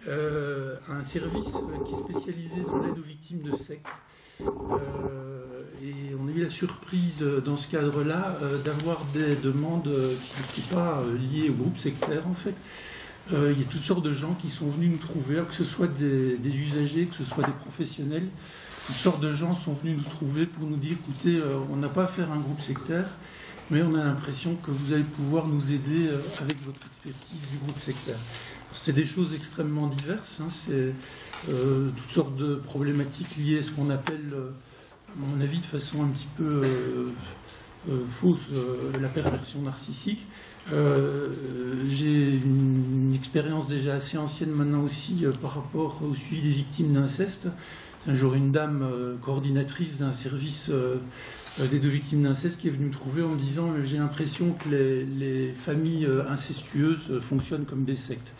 un service qui est spécialisé dans l'aide aux victimes de sectes. Et on a eu la surprise dans ce cadre-là d'avoir des demandes qui n'étaient pas liées au groupe sectaire en fait. Il y a toutes sortes de gens qui sont venus nous trouver, que ce soit des usagers, que ce soit des professionnels. Toutes sortes de gens sont venus nous trouver pour nous dire écoutez, on n'a pas affaire à un groupe sectaire, mais on a l'impression que vous allez pouvoir nous aider avec votre expertise du groupe sectaire. C'est des choses extrêmement diverses, hein, c'est toutes sortes de problématiques liées à ce qu'on appelle, à mon avis, de façon un petit peu fausse, la perversion narcissique. J'ai une expérience déjà assez ancienne maintenant aussi par rapport au suivi des victimes d'inceste. Un jour, une dame coordinatrice d'un service des deux victimes d'inceste qui est venue me trouver en me disant « j'ai l'impression que les familles incestueuses fonctionnent comme des sectes ».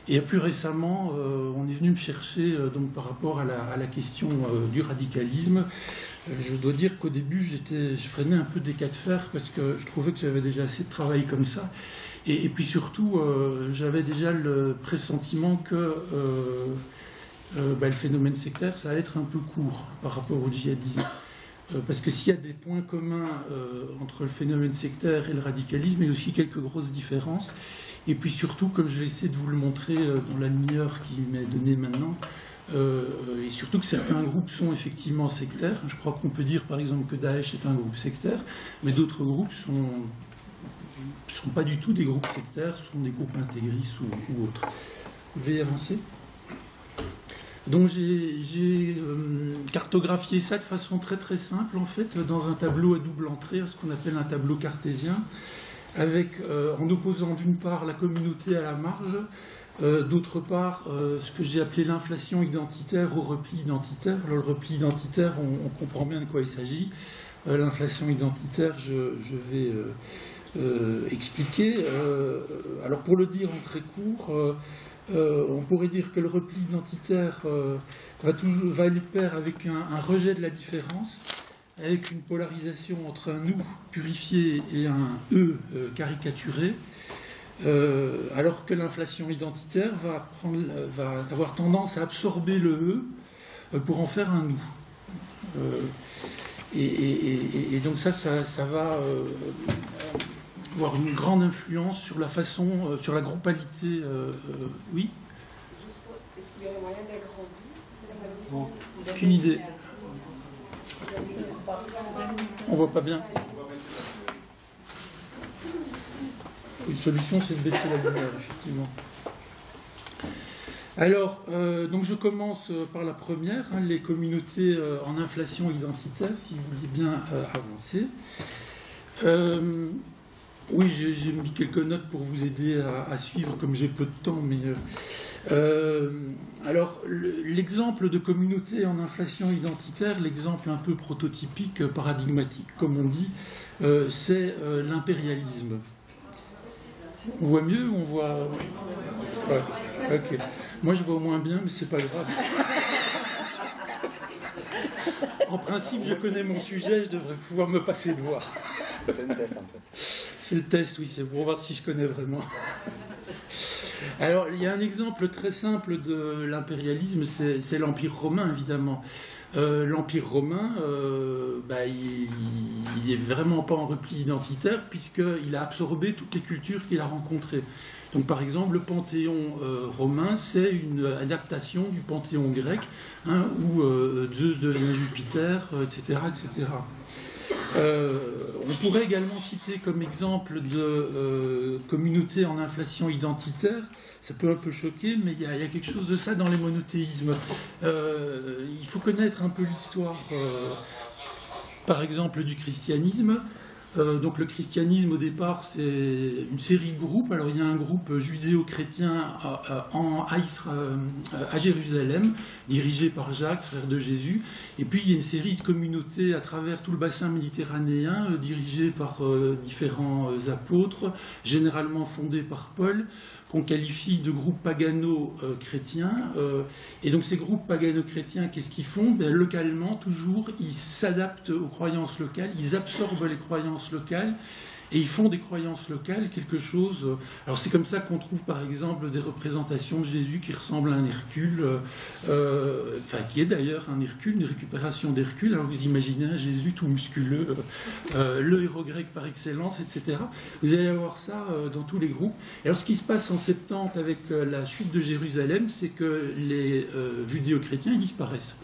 Et plus récemment, on est venu me chercher donc, par rapport à la question du radicalisme. Je dois dire qu'au début, je freinais un peu des cas de fer parce que je trouvais que j'avais déjà assez de travail comme ça. Et puis surtout, j'avais déjà le pressentiment que le phénomène sectaire, ça allait être un peu court par rapport au djihadisme. Parce que s'il y a des points communs entre le phénomène sectaire et le radicalisme, il y a aussi quelques grosses différences. Et puis surtout, comme je vais essayer de vous le montrer dans la demi-heure qui m'est donnée maintenant, et surtout que certains groupes sont effectivement sectaires. Je crois qu'on peut dire par exemple que Daesh est un groupe sectaire, mais d'autres groupes sont pas du tout des groupes sectaires, sont des groupes intégristes ou autres. Vous pouvez avancer ? Donc j'ai cartographié ça de façon très très simple en fait, dans un tableau à double entrée, ce qu'on appelle un tableau cartésien, avec en opposant d'une part la communauté à la marge, d'autre part ce que j'ai appelé l'inflation identitaire au repli identitaire. Alors, le repli identitaire, on comprend bien de quoi il s'agit. L'inflation identitaire, je vais expliquer. Alors pour le dire en très court, on pourrait dire que le repli identitaire va aller de pair avec un rejet de la différence, avec une polarisation entre un nous purifié et un eux caricaturé, alors que l'inflation identitaire va avoir tendance à absorber le eux pour en faire un nous. Et donc ça va avoir une grande influence sur la façon, sur la groupalité. Oui. Est-ce qu'il y aurait moyen d'agrandir? Bon, aucune idée. On voit pas bien. Une solution, c'est de baisser la lumière, effectivement. Alors, donc je commence par la première, hein, les communautés en inflation identitaire, si vous voulez bien avancer. Oui, j'ai mis quelques notes pour vous aider à suivre, comme j'ai peu de temps, mais... alors, l'exemple de communauté en inflation identitaire, l'exemple un peu prototypique, paradigmatique, comme on dit, c'est l'impérialisme. On voit mieux ou on voit... Ouais, ok. Moi, je vois moins bien, mais c'est pas grave. En principe, je connais mon sujet, je devrais pouvoir me passer de voir. C'est le test, en fait. C'est le test, oui, c'est pour voir si je connais vraiment. Alors, il y a un exemple très simple de l'impérialisme, c'est l'Empire romain, évidemment. L'Empire romain, il n'est vraiment pas en repli identitaire, puisqu'il a absorbé toutes les cultures qu'il a rencontrées. Donc, par exemple, le panthéon romain, c'est une adaptation du panthéon grec, hein, où Zeus devient Jupiter, etc., etc. On pourrait également citer comme exemple de communauté en inflation identitaire. Ça peut un peu choquer, mais il y a quelque chose de ça dans les monothéismes. Il faut connaître un peu l'histoire, par exemple, du christianisme. Donc le christianisme, au départ, c'est une série de groupes. Alors il y a un groupe judéo-chrétien à Jérusalem, dirigé par Jacques, frère de Jésus. Et puis il y a une série de communautés à travers tout le bassin méditerranéen, dirigées par différents apôtres, généralement fondées par Paul, qu'on qualifie de groupes pagano-chrétiens. Et donc ces groupes pagano-chrétiens, qu'est-ce qu'ils font? Localement, toujours, ils s'adaptent aux croyances locales, ils absorbent les croyances locales, et ils font des croyances locales quelque chose. Alors c'est comme ça qu'on trouve par exemple des représentations de Jésus qui ressemblent à un Hercule, qui est d'ailleurs un Hercule, une récupération d'Hercule. Alors vous imaginez un Jésus tout musculeux, le héros grec par excellence, etc. Vous allez avoir ça dans tous les groupes. Et alors ce qui se passe en 70 avec la chute de Jérusalem, c'est que les judéo-chrétiens ils disparaissent.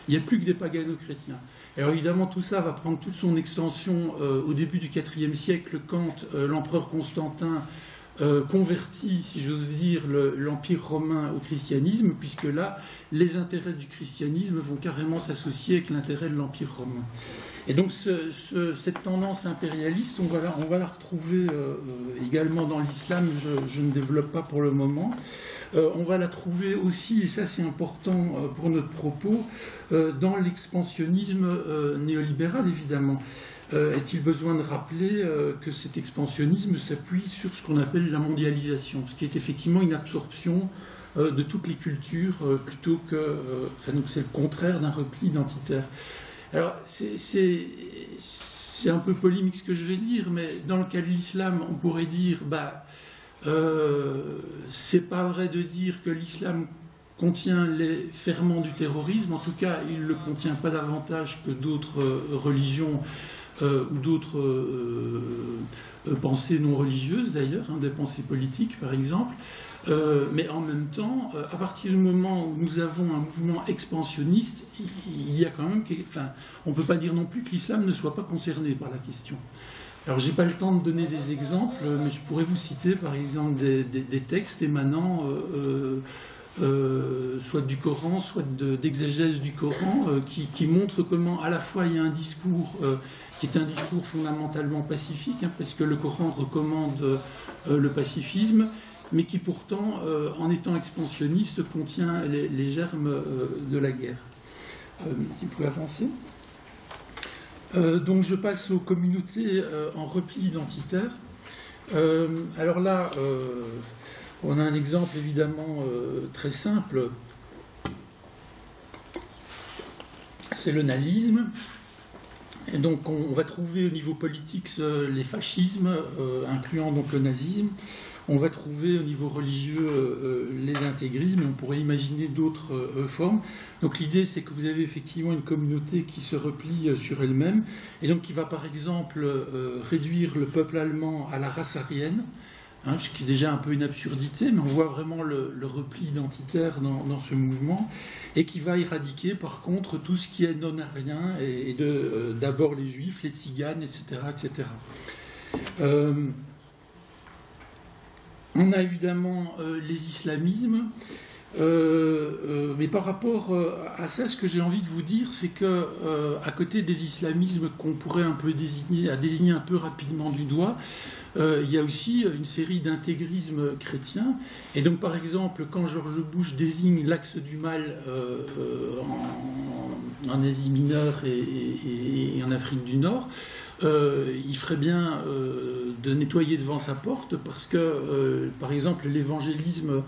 Il n'y a plus que des pagano-chrétiens. Alors évidemment, tout ça va prendre toute son extension au début du IVe siècle, quand l'empereur Constantin convertit, si j'ose dire, l'Empire romain au christianisme, puisque là, les intérêts du christianisme vont carrément s'associer avec l'intérêt de l'Empire romain. Et donc cette tendance impérialiste, on va la retrouver également dans l'islam, je ne développe pas pour le moment. On va la trouver aussi, et ça c'est important pour notre propos, dans l'expansionnisme néolibéral, évidemment. Est-il besoin de rappeler que cet expansionnisme s'appuie sur ce qu'on appelle la mondialisation, ce qui est effectivement une absorption de toutes les cultures, plutôt que... donc c'est le contraire d'un repli identitaire. Alors, c'est un peu polémique ce que je vais dire, mais dans le cas de l'islam, on pourrait dire... c'est pas vrai de dire que l'islam contient les ferments du terrorisme. En tout cas, il ne le contient pas davantage que d'autres religions ou d'autres pensées non religieuses, d'ailleurs, des pensées politiques, par exemple. Mais en même temps, à partir du moment où nous avons un mouvement expansionniste, il y a quand même... on ne peut pas dire non plus que l'islam ne soit pas concerné par la question. Alors, je n'ai pas le temps de donner des exemples, mais je pourrais vous citer, par exemple, des textes émanant soit du Coran, soit d'exégèse du Coran, qui montrent comment, à la fois, il y a un discours qui est un discours fondamentalement pacifique, parce que le Coran recommande le pacifisme, mais qui pourtant, en étant expansionniste, contient les germes de la guerre. Vous pouvez avancer ? Donc je passe aux communautés en repli identitaire. Alors là, on a un exemple évidemment très simple. C'est le nazisme. Et donc on va trouver au niveau politique les fascismes, incluant donc le nazisme. On va trouver au niveau religieux les intégrismes, et on pourrait imaginer d'autres formes. Donc l'idée, c'est que vous avez effectivement une communauté qui se replie sur elle-même, et donc qui va par exemple réduire le peuple allemand à la race aryenne, ce qui est déjà un peu une absurdité, mais on voit vraiment le repli identitaire dans ce mouvement, et qui va éradiquer par contre tout ce qui est non-aryen, et d'abord les juifs, les tziganes, etc. etc. On a évidemment les islamismes, mais par rapport à ça, ce que j'ai envie de vous dire, c'est que à côté des islamismes qu'on pourrait un peu désigner un peu rapidement du doigt, il y a aussi une série d'intégrismes chrétiens. Et donc, par exemple, quand George Bush désigne l'axe du mal en Asie mineure et en Afrique du Nord, il ferait bien de nettoyer devant sa porte, parce que, par exemple, l'évangélisme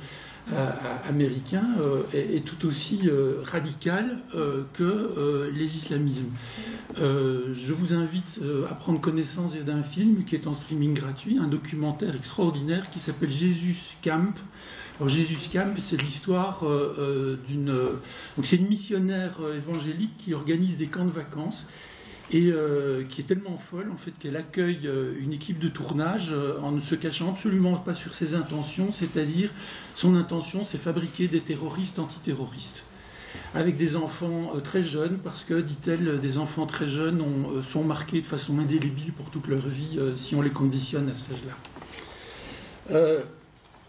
américain est tout aussi radical que les islamismes. Je vous invite à prendre connaissance d'un film qui est en streaming gratuit, un documentaire extraordinaire qui s'appelle Jesus Camp. Alors Jesus Camp, c'est l'histoire donc c'est une missionnaire évangélique qui organise des camps de vacances, et qui est tellement folle en fait qu'elle accueille une équipe de tournage en ne se cachant absolument pas sur ses intentions, c'est-à-dire son intention c'est fabriquer des terroristes antiterroristes avec des enfants très jeunes, parce que, dit-elle, des enfants très jeunes sont marqués de façon indélébile pour toute leur vie si on les conditionne à cet âge-là.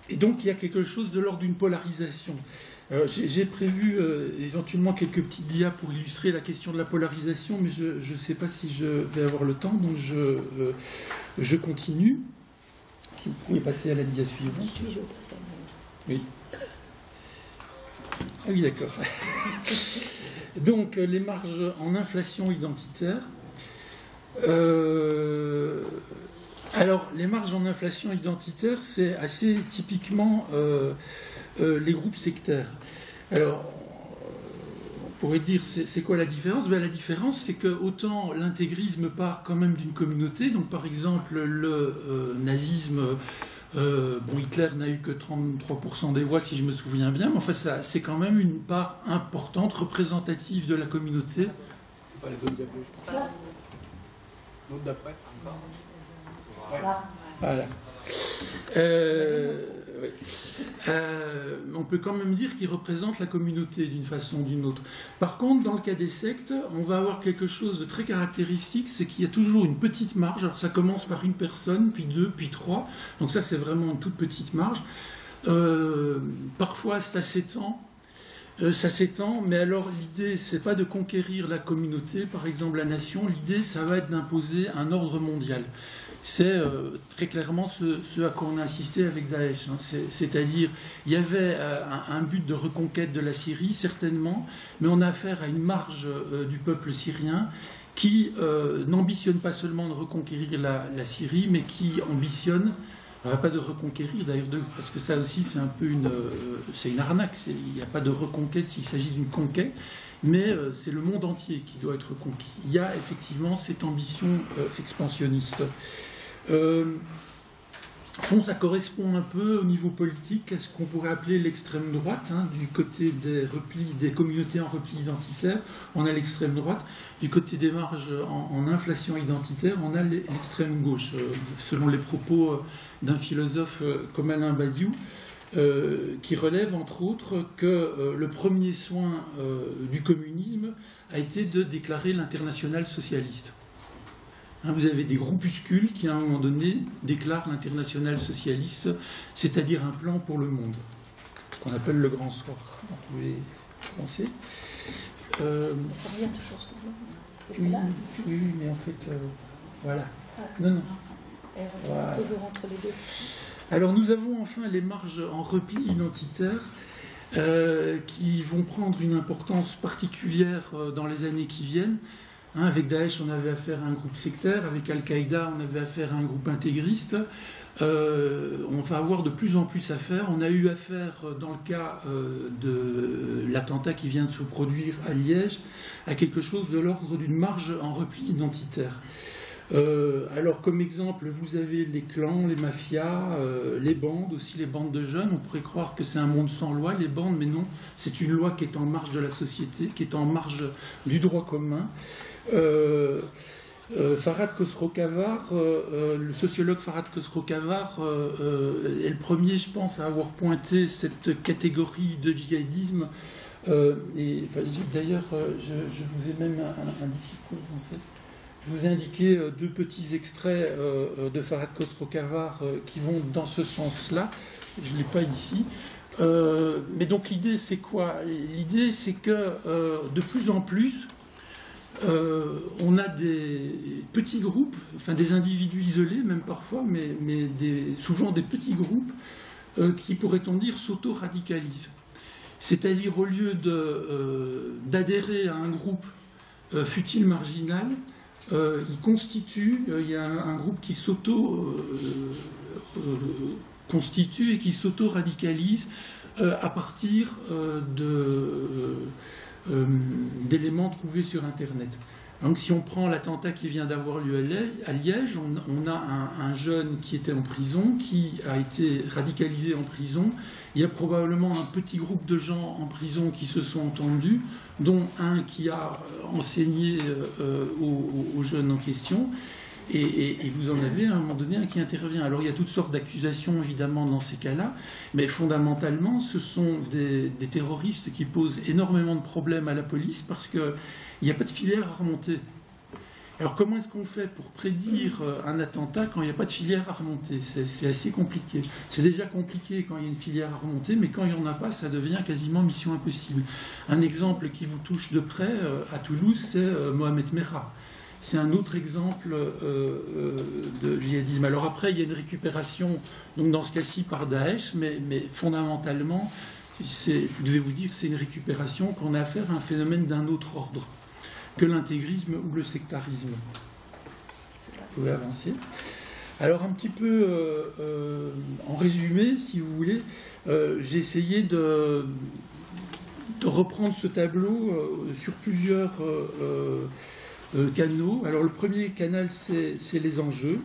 Et donc il y a quelque chose de l'ordre d'une polarisation. J'ai prévu éventuellement quelques petites dias pour illustrer la question de la polarisation, mais je ne sais pas si je vais avoir le temps, donc je continue. Si vous pouvez passer à la dia suivante. Oui. Ah oui, d'accord. Donc les marges en inflation identitaire. Alors, les marges en inflation identitaire, c'est assez typiquement les groupes sectaires. Alors, pourrait dire, c'est quoi la différence? La différence, c'est que autant l'intégrisme part quand même d'une communauté, donc par exemple le nazisme, Hitler n'a eu que 33% des voix si je me souviens bien, mais enfin c'est quand même une part importante, représentative de la communauté. C'est pas la bonne diapo, je crois. L'autre d'après. Voilà. Oui. On peut quand même dire qu'il représente la communauté d'une façon ou d'une autre. Par contre, dans le cas des sectes, on va avoir quelque chose de très caractéristique, c'est qu'il y a toujours une petite marge. Alors ça commence par une personne, puis deux, puis trois. Donc ça, c'est vraiment une toute petite marge. Parfois, ça s'étend. Mais alors l'idée, c'est pas de conquérir la communauté, par exemple la nation. L'idée, ça va être d'imposer un ordre mondial. C'est très clairement ce à quoi on a insisté avec Daesh. C'est-à-dire, il y avait un but de reconquête de la Syrie, certainement, mais on a affaire à une marge du peuple syrien qui n'ambitionne pas seulement de reconquérir la Syrie, mais qui ambitionne, pas de reconquérir d'ailleurs, parce que ça aussi c'est un peu une arnaque. Il n'y a pas de reconquête s'il s'agit d'une conquête, mais c'est le monde entier qui doit être conquis. Il y a effectivement cette ambition expansionniste. Ça correspond un peu au niveau politique à ce qu'on pourrait appeler l'extrême droite, du côté des communautés en repli identitaire, on a l'extrême droite, du côté des marges en inflation identitaire, on a l'extrême gauche, selon les propos d'un philosophe comme Alain Badiou, qui relève entre autres que le premier soin du communisme a été de déclarer l'internationale socialiste. Vous avez des groupuscules qui, à un moment donné, déclarent l'internationale socialiste, c'est-à-dire un plan pour le monde, ce qu'on appelle le grand soir. Donc, vous pouvez penser. Ça revient toujours ce que oui, mais en fait, voilà. Non. Elle revient toujours entre les deux. Alors, nous avons enfin les marges en repli identitaire qui vont prendre une importance particulière dans les années qui viennent. Avec Daesh, on avait affaire à un groupe sectaire. Avec Al-Qaïda, on avait affaire à un groupe intégriste. On va avoir de plus en plus affaire. On a eu affaire, dans le cas de l'attentat qui vient de se produire à Liège, à quelque chose de l'ordre d'une marge en repli identitaire. Alors, comme exemple, vous avez les clans, les mafias, les bandes, aussi les bandes de jeunes. On pourrait croire que c'est un monde sans loi, les bandes, mais non. C'est une loi qui est en marge de la société, qui est en marge du droit commun. Farhad Khosrow-Khavar, le sociologue Farhad Khosrow-Khavar est le premier, je pense, à avoir pointé cette catégorie de djihadisme. D'ailleurs, je vous ai même indiqué, je vous ai indiqué deux petits extraits de Farhad Khosrow-Khavar qui vont dans ce sens-là. Je ne l'ai pas ici. Mais donc l'idée, c'est quoi? L'idée, c'est que de plus en plus, on a des petits groupes, enfin des individus isolés même parfois, mais souvent des petits groupes qui, pourrait-on dire, s'auto-radicalisent. C'est-à-dire, au lieu d'adhérer à un groupe fût-il marginal, il y a un groupe qui s'auto-constitue et qui s'auto-radicalise à partir d'éléments trouvés sur Internet. Donc si on prend l'attentat qui vient d'avoir lieu à Liège, on a un jeune qui était en prison, qui a été radicalisé en prison. Il y a probablement un petit groupe de gens en prison qui se sont entendus, dont un qui a enseigné aux jeunes en question. Et vous en avez à un moment donné un qui intervient. Alors il y a toutes sortes d'accusations évidemment dans ces cas-là, mais fondamentalement ce sont des terroristes qui posent énormément de problèmes à la police parce qu'il n'y a pas de filière à remonter. Alors comment est-ce qu'on fait pour prédire un attentat quand il n'y a pas de filière à remonter? C'est assez compliqué. C'est déjà compliqué quand il y a une filière à remonter, mais quand il n'y en a pas, ça devient quasiment mission impossible. Un exemple qui vous touche de près à Toulouse, c'est Mohamed Merah. C'est un autre exemple de djihadisme. Alors après, il y a une récupération, donc dans ce cas-ci par Daesh, mais fondamentalement, vous devez vous dire que c'est une récupération, qu'on a affaire à un phénomène d'un autre ordre que l'intégrisme ou le sectarisme. Vous pouvez avancer. Alors un petit peu en résumé, si vous voulez, j'ai essayé reprendre ce tableau sur plusieurs canaux. Alors le premier canal, c'est les enjeux.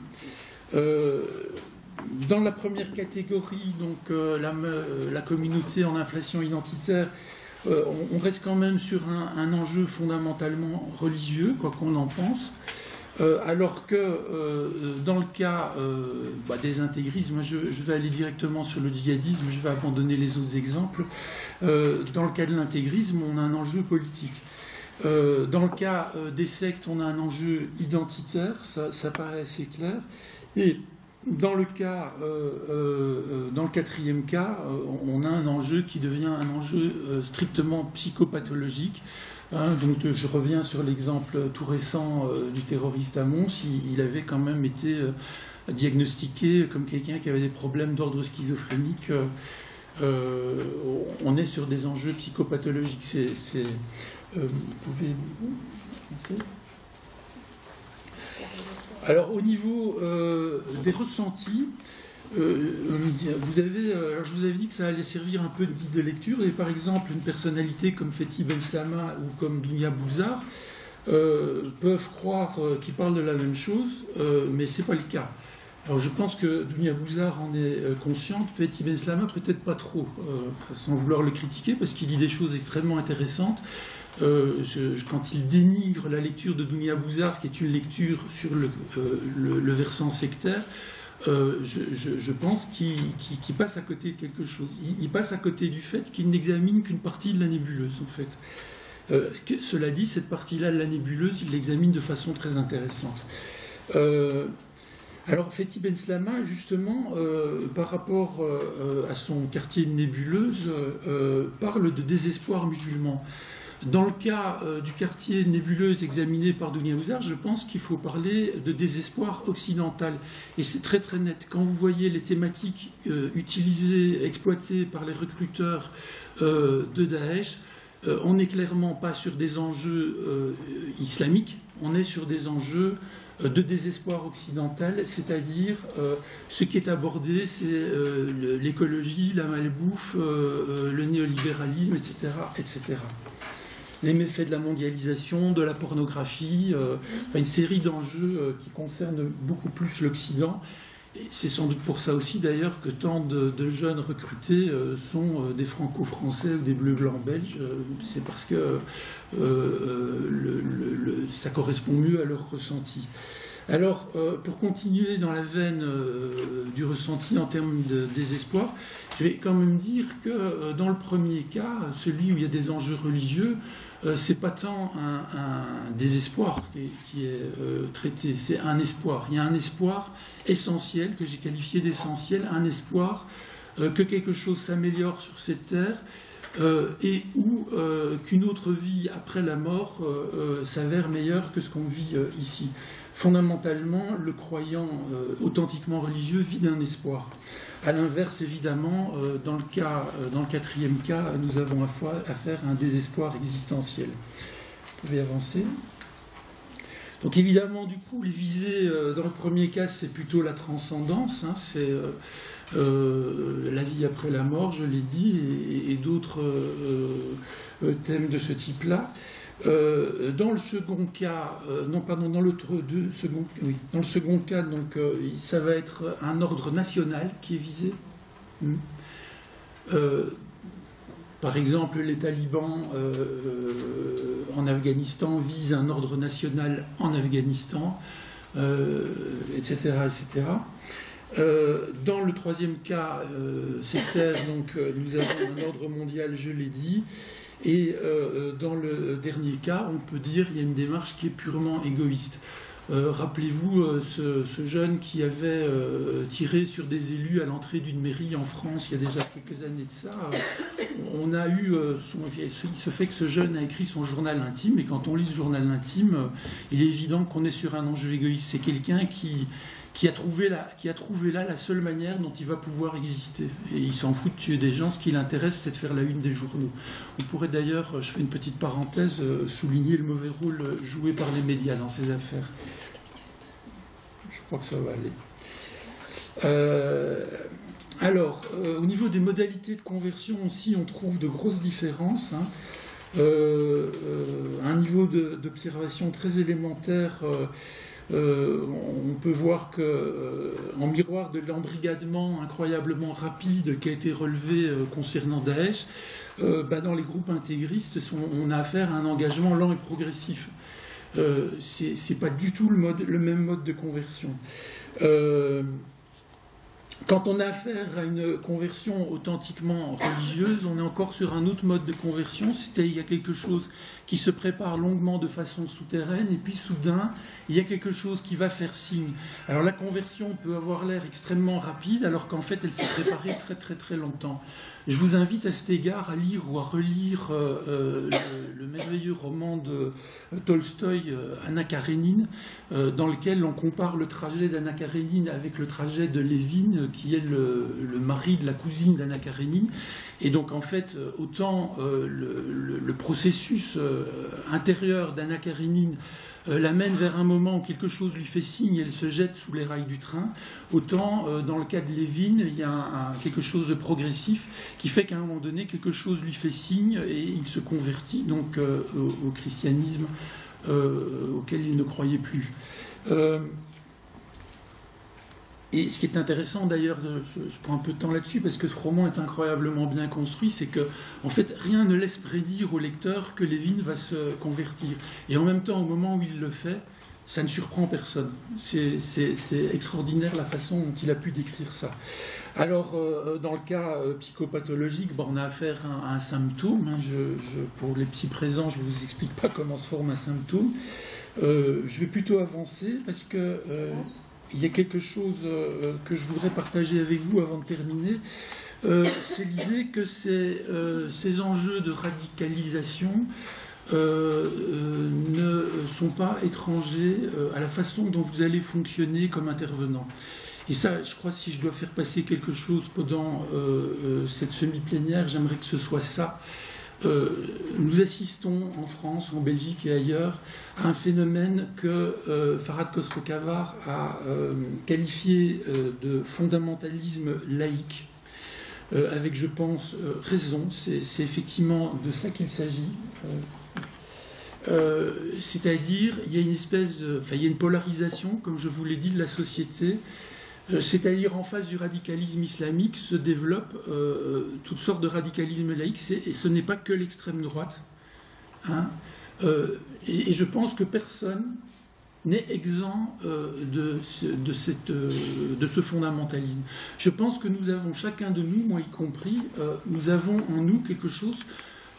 Dans la première catégorie, donc la communauté en inflation identitaire, on reste quand même sur un enjeu fondamentalement religieux, quoi qu'on en pense. Alors que dans le cas des intégrismes, je vais aller directement sur le djihadisme, je vais abandonner les autres exemples. Dans le cas de l'intégrisme, on a un enjeu politique. Dans le cas des sectes, on a un enjeu identitaire, ça paraît assez clair. Et dans le cas, dans le quatrième cas, on a un enjeu qui devient un enjeu strictement psychopathologique. Donc je reviens sur l'exemple tout récent du terroriste à Mons. Il avait quand même été diagnostiqué comme quelqu'un qui avait des problèmes d'ordre schizophrénique. On est sur des enjeux psychopathologiques. Vous pouvez penser ? Alors au niveau des ressentis, je vous avais dit que ça allait servir un peu de guide de lecture, et par exemple une personnalité comme Fethi Ben Slama ou comme Dounia Bouzar peuvent croire qu'ils parlent de la même chose, mais c'est pas le cas. Alors je pense que Dounia Bouzar en est consciente, Fethi Ben Slama peut-être pas trop, sans vouloir le critiquer, parce qu'il dit des choses extrêmement intéressantes. Quand il dénigre la lecture de Dounia Bouzar, qui est une lecture sur le versant sectaire, je pense qu'il passe à côté de quelque chose. Il passe à côté du fait qu'il n'examine qu'une partie de la nébuleuse, en fait. Cela dit, cette partie-là de la nébuleuse, il l'examine de façon très intéressante. Alors, Fethi Ben Slama, justement, par rapport à son quartier de nébuleuse, parle de désespoir musulman. Dans le cas du quartier nébuleuse examiné par Dounia Bouzar, je pense qu'il faut parler de désespoir occidental. Et c'est très très net. Quand vous voyez les thématiques utilisées, exploitées par les recruteurs de Daesh, on n'est clairement pas sur des enjeux islamiques, on est sur des enjeux de désespoir occidental, c'est-à-dire ce qui est abordé, c'est l'écologie, la malbouffe, le néolibéralisme, etc., etc. Les méfaits de la mondialisation, de la pornographie, une série d'enjeux qui concernent beaucoup plus l'Occident. Et c'est sans doute pour ça aussi, d'ailleurs, que tant de jeunes recrutés sont des franco-français ou des bleus-blancs belges. C'est parce que ça correspond mieux à leur ressenti. Alors, pour continuer dans la veine du ressenti en termes de désespoir, je vais quand même dire que dans le premier cas, celui où il y a des enjeux religieux, c'est pas tant un désespoir qui est traité, c'est un espoir. Il y a un espoir essentiel, que j'ai qualifié d'essentiel, un espoir que quelque chose s'améliore sur cette terre et où qu'une autre vie après la mort s'avère meilleure que ce qu'on vit ici. Fondamentalement, le croyant authentiquement religieux vit d'un espoir. À l'inverse, évidemment, dans le quatrième cas, nous avons affaire à un désespoir existentiel. Vous pouvez avancer. Donc évidemment, du coup, les visées, dans le premier cas, c'est plutôt la transcendance, hein, c'est la vie après la mort, je l'ai dit, et d'autres thèmes de ce type-là. Dans le second cas, dans le second cas, donc, ça va être un ordre national qui est visé. Par exemple, les talibans en Afghanistan visent un ordre national en Afghanistan, etc., etc. Dans le troisième cas sectaire, donc, nous avons un ordre mondial, je l'ai dit. Et dans le dernier cas, on peut dire qu'il y a une démarche qui est purement égoïste. Rappelez-vous ce jeune qui avait tiré sur des élus à l'entrée d'une mairie en France il y a déjà quelques années de ça. On a eu il se fait que ce jeune a écrit son journal intime, et quand on lit ce journal intime, il est évident qu'on est sur un enjeu égoïste. C'est quelqu'un qui a trouvé là la seule manière dont il va pouvoir exister. Et il s'en fout de tuer des gens, ce qui l'intéresse, c'est de faire la une des journaux. On pourrait d'ailleurs, je fais une petite parenthèse, souligner le mauvais rôle joué par les médias dans ces affaires. Je crois que ça va aller. Alors, au niveau des modalités de conversion aussi, on trouve de grosses différences. Hein. Un niveau d'observation très élémentaire, on peut voir que, en miroir de l'embrigadement incroyablement rapide qui a été relevé concernant Daesh, dans les groupes intégristes, on a affaire à un engagement lent et progressif. C'est pas du tout le même mode de conversion. Quand on a affaire à une conversion authentiquement religieuse, on est encore sur un autre mode de conversion, c'est-à-dire il y a quelque chose qui se prépare longuement de façon souterraine, et puis soudain, il y a quelque chose qui va faire signe. Alors la conversion peut avoir l'air extrêmement rapide, alors qu'en fait elle s'est préparée très très très longtemps. Je vous invite à cet égard à lire ou à relire le merveilleux roman de Tolstoï, Anna Karénine, dans lequel on compare le trajet d'Anna Karénine avec le trajet de Lévin, qui est le mari de la cousine d'Anna Karénine. Et donc en fait, autant le processus intérieur d'Anna Karénine l'amène vers un moment où quelque chose lui fait signe et elle se jette sous les rails du train, autant dans le cas de Lévin, il y a quelque chose de progressif qui fait qu'à un moment donné, quelque chose lui fait signe et il se convertit donc au christianisme auquel il ne croyait plus. Et ce qui est intéressant d'ailleurs, je prends un peu de temps là-dessus parce que ce roman est incroyablement bien construit, c'est que en fait rien ne laisse prédire au lecteur que Lévin va se convertir. Et en même temps, au moment où il le fait, ça ne surprend personne. C'est extraordinaire la façon dont il a pu décrire ça. Alors, dans le cas psychopathologique, on a affaire à un symptôme. Hein. Pour les petits présents, je ne vous explique pas comment se forme un symptôme. Je vais plutôt avancer parce que il y a quelque chose que je voudrais partager avec vous avant de terminer. C'est l'idée que ces enjeux de radicalisation ne sont pas étrangers à la façon dont vous allez fonctionner comme intervenant. Et ça, je crois, si je dois faire passer quelque chose pendant cette semi-plénière, j'aimerais que ce soit ça. Nous assistons en France, en Belgique et ailleurs à un phénomène que Farhad Khosrow-Khavar a qualifié de fondamentalisme laïque, avec, je pense, raison. C'est effectivement de ça qu'il s'agit. C'est-à-dire, il y a une il y a une polarisation, comme je vous l'ai dit, de la société. C'est-à-dire, en face du radicalisme islamique se développent toutes sortes de radicalisme laïque, et ce n'est pas que l'extrême droite. Hein. Et je pense que personne n'est exempt de ce fondamentalisme. Je pense que nous avons, chacun de nous, moi y compris, nous avons en nous quelque chose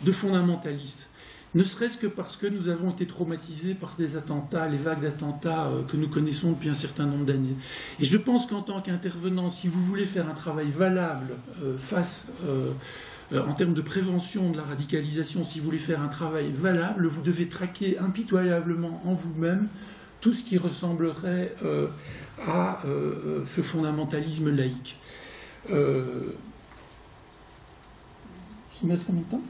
de fondamentaliste. Ne serait-ce que parce que nous avons été traumatisés par des attentats, les vagues d'attentats que nous connaissons depuis un certain nombre d'années. Et je pense qu'en tant qu'intervenant, si vous voulez faire un travail valable en termes de prévention de la radicalisation, si vous voulez faire un travail valable, vous devez traquer impitoyablement en vous-même tout ce qui ressemblerait à ce fondamentalisme laïque. Il me reste combien de temps ?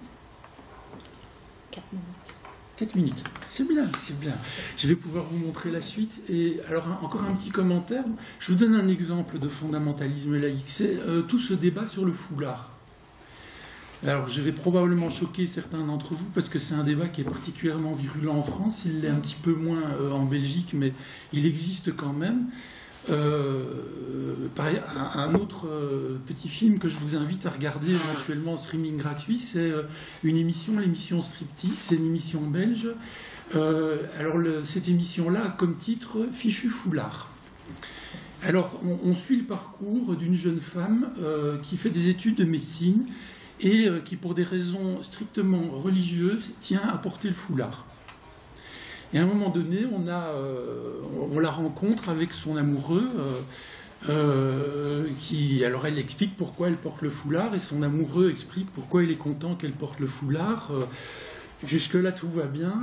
4 minutes. 4 minutes, c'est bien, c'est bien. Je vais pouvoir vous montrer la suite. Et alors, encore un petit commentaire. Je vous donne un exemple de fondamentalisme laïque. C'est tout ce débat sur le foulard. Alors, je vais probablement choquer certains d'entre vous parce que c'est un débat qui est particulièrement virulent en France. Il l'est un petit peu moins en Belgique, mais il existe quand même. Un autre petit film que je vous invite à regarder éventuellement en streaming gratuit, c'est l'émission Striptease, c'est une émission belge. Cette émission-là a comme titre Fichu Foulard. Alors, on suit le parcours d'une jeune femme qui fait des études de médecine et qui, pour des raisons strictement religieuses, tient à porter le foulard. Et à un moment donné, on la rencontre avec son amoureux, alors elle explique pourquoi elle porte le foulard, et son amoureux explique pourquoi il est content qu'elle porte le foulard. Jusque-là, tout va bien.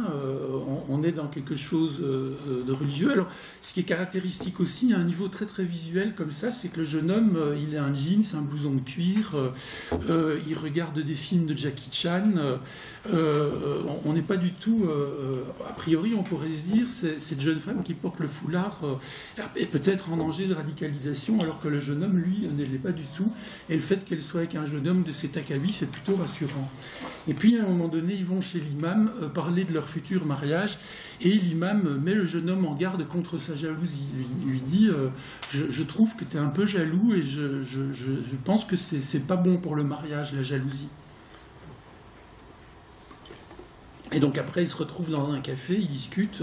On est dans quelque chose de religieux. Alors, ce qui est caractéristique aussi, à un niveau très très visuel comme ça, c'est que le jeune homme, il a un jeans, un blouson de cuir, il regarde des films de Jackie Chan. On n'est pas du tout... a priori, on pourrait se dire, c'est cette jeune femme qui porte le foulard est peut-être en danger de radicalisation, alors que le jeune homme, lui, ne l'est pas du tout. Et le fait qu'elle soit avec un jeune homme de cet acabit, c'est plutôt rassurant. Et puis, à un moment donné, ils vont chez l'imam parler de leur futur mariage, et l'imam met le jeune homme en garde contre sa jalousie. Il lui dit je trouve que tu es un peu jaloux, et je pense que c'est pas bon pour le mariage, la jalousie. Et donc après, ils se retrouvent dans un café, ils discutent,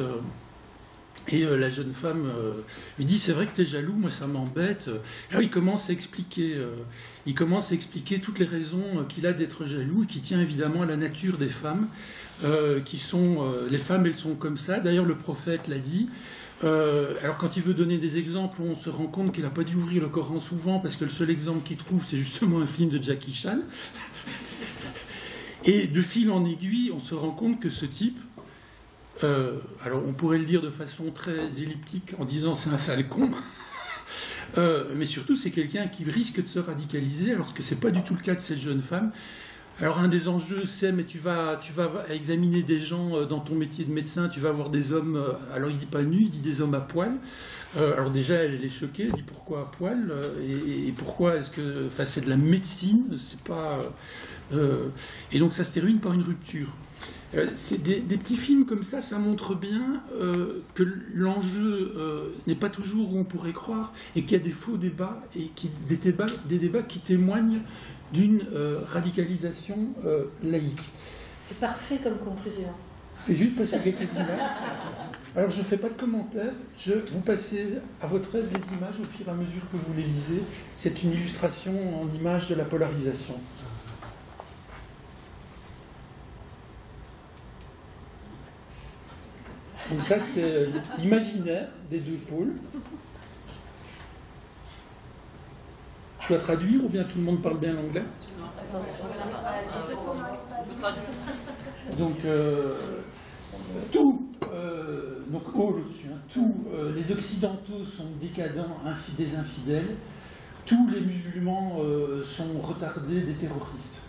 et la jeune femme lui dit c'est vrai que tu es jaloux, moi ça m'embête. Alors il commence à expliquer toutes les raisons qu'il a d'être jaloux, et qui tient évidemment à la nature des femmes, les femmes, elles sont comme ça. D'ailleurs, le prophète l'a dit. Alors quand il veut donner des exemples, on se rend compte qu'il n'a pas dû ouvrir le Coran souvent, parce que le seul exemple qu'il trouve, c'est justement un film de Jackie Chan. Et de fil en aiguille, on se rend compte que ce type, alors on pourrait le dire de façon très elliptique en disant c'est un sale con, mais surtout c'est quelqu'un qui risque de se radicaliser, alors que c'est pas du tout le cas de cette jeune femme. Alors un des enjeux, c'est mais tu vas examiner des gens dans ton métier de médecin, tu vas voir des hommes, alors il dit pas nus, il dit des hommes à poil. Alors déjà elle est choquée, elle dit pourquoi à poil, et pourquoi est-ce que, enfin c'est de la médecine, c'est pas, et donc ça se termine par une rupture. C'est des petits films comme ça montre bien que l'enjeu n'est pas toujours où on pourrait croire, et qu'il y a des faux débats, et des débats qui témoignent d'une radicalisation laïque. C'est parfait comme conclusion. Je vais juste passer quelques images. Alors je ne fais pas de commentaires, vous passez à votre aise les images au fur et à mesure que vous les lisez. C'est une illustration en images de la polarisation. Donc ça c'est l'imaginaire des deux pôles. Je dois traduire ou bien tout le monde parle bien l'anglais? Donc, les Occidentaux sont décadents, des infidèles. Tous les musulmans sont retardés, des terroristes.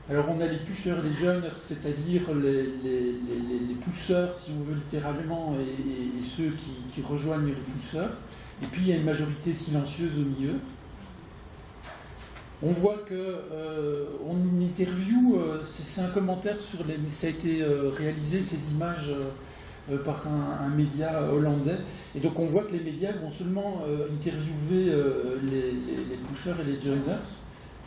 Alors on a les pushers, les jeunes, c'est-à-dire les pousseurs, si on veut littéralement, et ceux qui rejoignent les pousseurs. Et puis il y a une majorité silencieuse au milieu. On voit qu'on interview, c'est un commentaire sur ça a été réalisé, ces images par un média hollandais. Et donc on voit que les médias vont seulement interviewer les pushers et les joiners,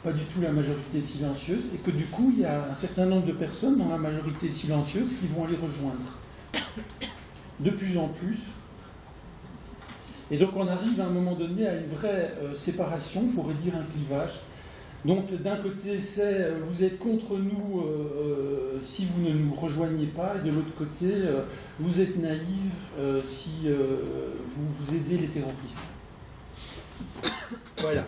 pas du tout la majorité silencieuse, et que du coup il y a un certain nombre de personnes dans la majorité silencieuse qui vont les rejoindre. De plus en plus. Et donc on arrive à un moment donné à une vraie séparation, on pourrait dire un clivage. Donc d'un côté c'est vous êtes contre nous si vous ne nous rejoignez pas, et de l'autre côté vous êtes naïfs si vous aidez les terroristes. Voilà.